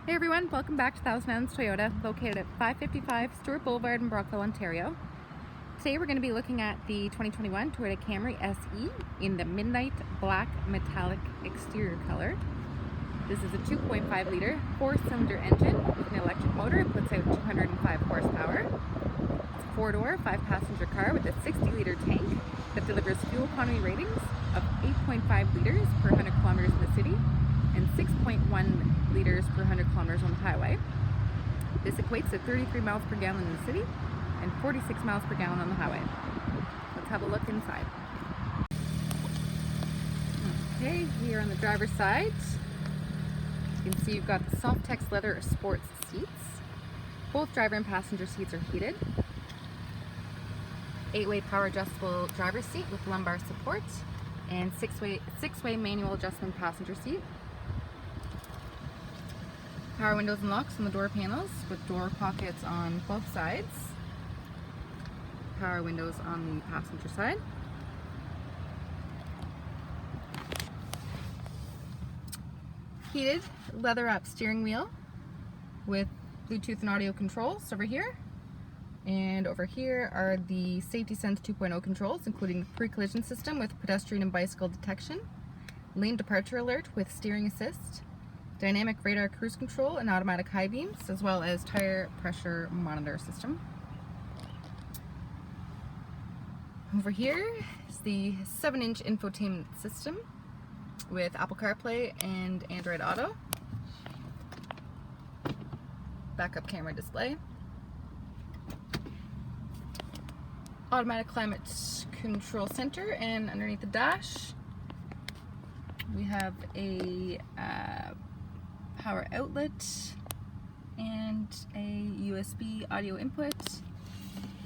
Hey everyone, welcome back to Thousand Islands Toyota, located at 555 Stewart Boulevard in Brockville, Ontario. Today we're going to be looking at the 2021 Toyota Camry SE in the midnight black metallic exterior color. This is a 2.5 liter 4-cylinder engine with an electric motor. It puts out 205 horsepower. It's a 4-door, 5-passenger car with a 60-liter tank that delivers fuel economy ratings of 8.5 liters per 100 kilometers in the city and 6.1 liters per 100 kilometers on the highway. This equates to 33 miles per gallon in the city and 46 miles per gallon on the highway. Let's have a look inside. Okay, here on the driver's side, you can see you've got the Softex leather sports seats. Both driver and passenger seats are heated. 8-way power adjustable driver's seat with lumbar support and 6-way manual adjustment passenger seat. Power windows and locks on the door panels with door pockets on both sides. Power windows on the passenger side. Heated leather wrap steering wheel with Bluetooth and audio controls over here. And over here are the Safety Sense 2.0 controls, including the pre-collision system with pedestrian and bicycle detection, lane departure alert with steering assist, dynamic radar cruise control and automatic high beams, as well as tire pressure monitor system. Over here is the 7-inch infotainment system with Apple CarPlay and Android Auto. Backup camera display. Automatic climate control center, and underneath the dash we have a power outlet and a USB audio input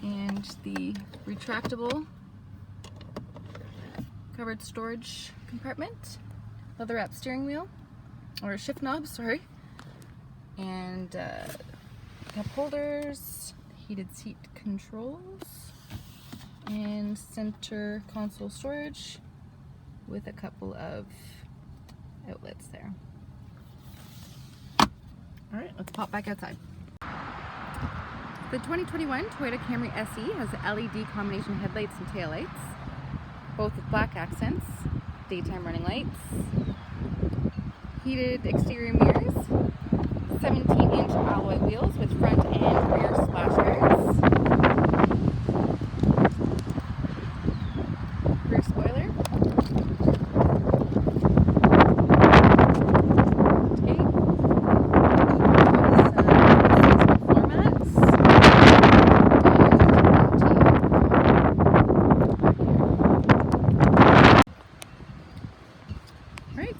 and the retractable covered storage compartment, leather wrap steering wheel, or shift knob, sorry, and cup holders, heated seat controls, and center console storage with a couple of outlets there. Alright, let's pop back outside. The 2021 Toyota Camry SE has LED combination headlights and taillights, both with black accents, daytime running lights, heated exterior mirrors, 17-inch alloy wheels with front and rear splash guards, rear spoiler,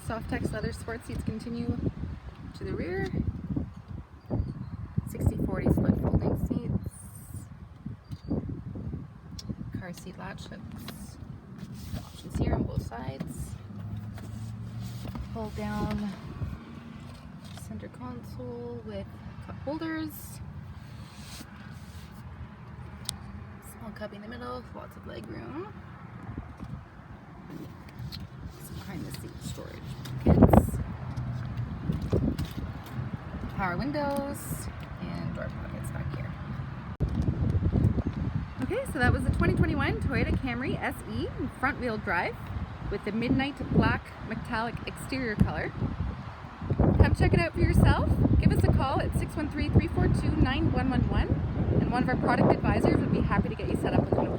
Softex leather sport seats continue to the rear. 60/40 split folding seats. Car seat latch hooks. Options here on both sides. Pull down center console with cup holders. Small cubby in the middle, lots of leg room. Behind the seat storage pockets, power windows, and door pockets back here. Okay, so that was the 2021 Toyota Camry SE front wheel drive with the midnight black metallic exterior color. Come check it out for yourself. Give us a call at 613-342-9111 and one of our product advisors would be happy to get you set up with an appointment.